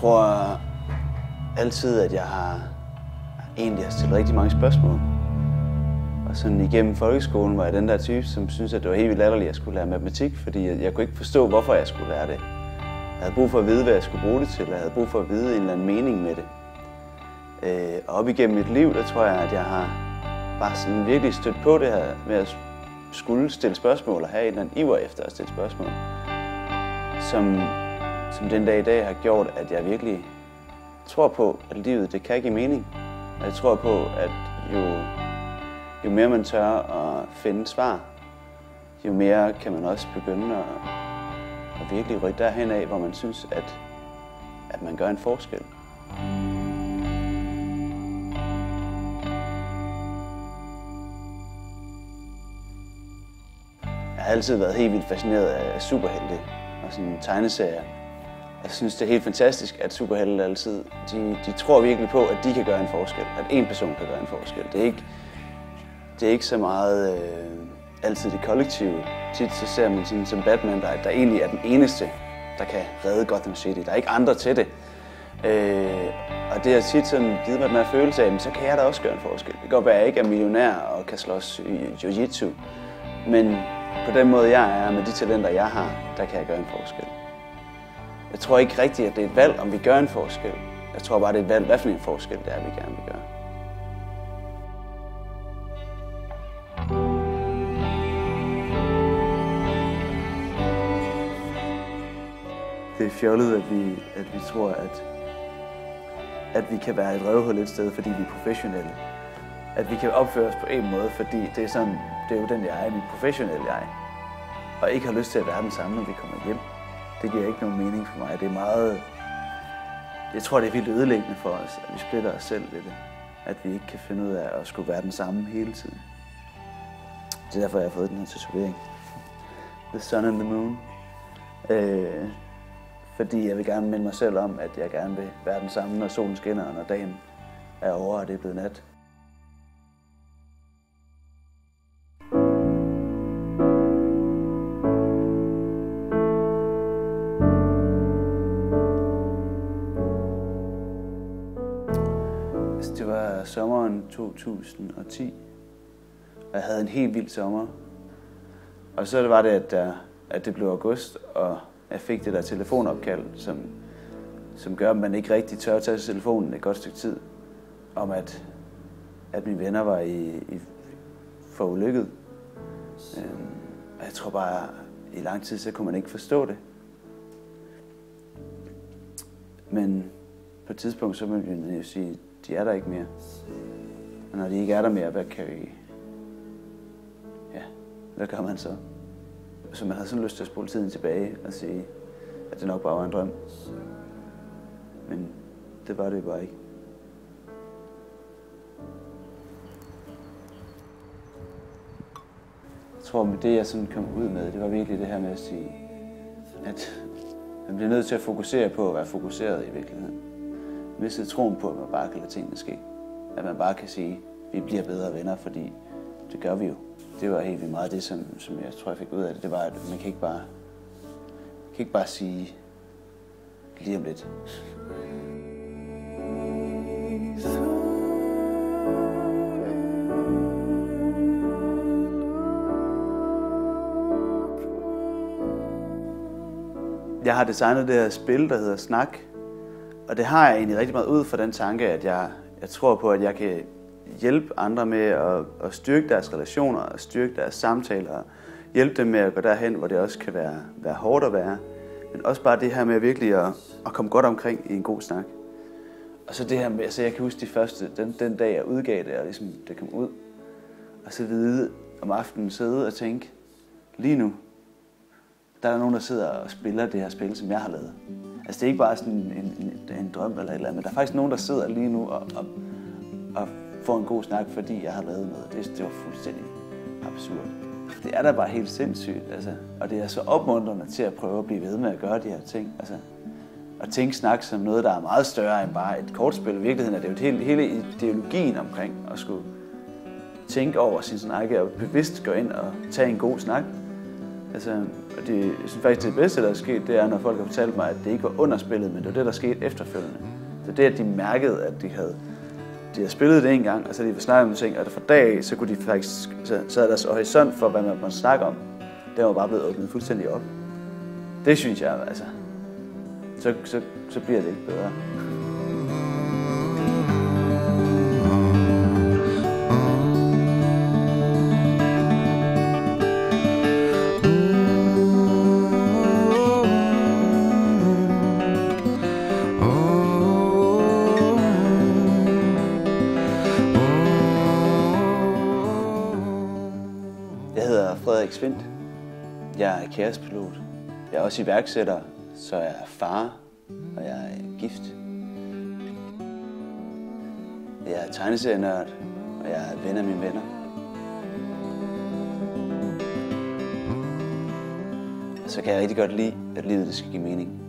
tror altid, at jeg har stillet rigtig mange spørgsmål. Og sådan igennem folkeskolen var jeg den der type, som syntes, at det var helt vildt latterligt, at jeg skulle lære matematik, fordi jeg kunne ikke forstå, hvorfor jeg skulle lære det. Jeg havde brug for at vide, hvad jeg skulle bruge det til, og jeg havde brug for at vide en eller anden mening med det. Og op igennem mit liv, der tror jeg, at jeg har bare sådan virkelig stødt på det her med at skulle stille spørgsmål og have en eller anden iver efter at stille spørgsmål, som den dag i dag har gjort, at jeg virkelig tror på, at livet det kan give mening. Og jeg tror på, at jo mere man tør at finde svar, jo mere kan man også begynde at virkelig rykke derhen af, hvor man synes, at man gør en forskel. Jeg har altid været helt vildt fascineret af superhelte og sådan tegneserier. Jeg synes, det er helt fantastisk, at superhelte altid, de tror virkelig på, at de kan gøre en forskel. At en person kan gøre en forskel. Det er ikke så meget altid det kollektive. Tit så ser man sådan som Batman, der egentlig er den eneste, der kan redde Gotham City. Der er ikke andre til det. Og det har tit sådan givet mig den her følelse af, at så kan jeg da også gøre en forskel. Det kan godt være, at jeg ikke er millionær og kan slås i jiu-jitsu. Men på den måde, jeg er, med de talenter, jeg har, der kan jeg gøre en forskel. Jeg tror ikke rigtigt, at det er et valg, om vi gør en forskel. Jeg tror bare, det er et valg, hvad for en forskel det er, vi gerne vil gøre. Det er fjollet, at vi tror, at vi kan være et røvhul et sted, fordi vi er professionelle. At vi kan opføre os på en måde, fordi det er jo den jeg er, mit professionelle jeg. Og ikke har lyst til at være den samme, når vi kommer hjem. Det giver ikke nogen mening for mig. Det er meget... Jeg tror, det er vildt ødelæggende for os, at vi splitter os selv ved det. At vi ikke kan finde ud af at skulle være den samme hele tiden. Det er derfor, jeg har fået den her tatovering. The Sun and the Moon. Fordi jeg vil gerne minde mig selv om, at jeg gerne vil være den samme, når solen skinner, og når dagen er over, og det er blevet nat. Det var sommeren 2010, og jeg havde en helt vild sommer. Og så var det, at det blev august, og jeg fik det der telefonopkald, som gør, at man ikke rigtig tør at tage telefonen et godt stykke tid, om at mine venner var for ulykket. Og jeg tror bare, i lang tid, så kunne man ikke forstå det. Men på et tidspunkt, så må vi jo sige, de er der ikke mere. Og når de ikke er der mere, hvad gør man så? Så man havde sådan lyst til at spole tiden tilbage og sige, at det nok bare var en drøm. Men det var det bare ikke. Jeg tror, med det jeg sådan kom ud med, det var virkelig det her med at sige, at man bliver nødt til at fokusere på at være fokuseret i virkeligheden. Miste troen på, at man bare kan lade tingene ske. At man bare kan sige, at vi bliver bedre venner, fordi det gør vi jo. Det var helt vildt meget det, som jeg tror, jeg fik ud af det. Det var, at man kan ikke bare sige lige om lidt. Jeg har designet det her spil, der hedder Snak. Og det har jeg egentlig rigtig meget ud fra den tanke, at jeg tror på, at jeg kan hjælpe andre med at styrke deres relationer, og styrke deres samtaler, og hjælpe dem med at gå derhen, hvor det også kan være hårdt at være. Men også bare det her med virkelig at komme godt omkring i en god snak. Og så det her med, altså jeg kan huske den dag jeg udgav det, og ligesom det kom ud. Og så vide om aftenen sidde og tænke, lige nu, der er nogen, der sidder og spiller det her spil, som jeg har lavet. Altså det er ikke bare sådan en drøm eller et eller andet, men der er faktisk nogen, der sidder lige nu og får en god snak, fordi jeg har lavet noget. Det var fuldstændig absurd. Det er da bare helt sindssygt, altså. Og det er så opmuntrende til at prøve at blive ved med at gøre de her ting. Altså, at tænke snak som noget, der er meget større end bare et kortspil. I virkeligheden er det jo hele ideologien omkring at skulle tænke over sin snak og bevidst gå ind og tage en god snak. Altså, jeg synes faktisk, det bedste, der er sket, det er, når folk har fortalt mig, at det ikke var under spillet, men det var det, der skete efterfølgende. Så det, at de mærkede, at de havde spillet det en gang, og så havde de snakket om ting, og fra dag af, så kunne de faktisk, så havde deres horisont for, hvad man snakke om, den var bare blevet åbnet fuldstændig op. Det synes jeg, altså, så bliver det ikke bedre. Jeg hedder Frederik Svindt. Jeg er kærestepilot. Jeg er også iværksætter, så jeg er far, og jeg er gift. Jeg er tegneserienørd, og jeg er ven af mine venner. Og så kan jeg rigtig godt lide, at livet det skal give mening.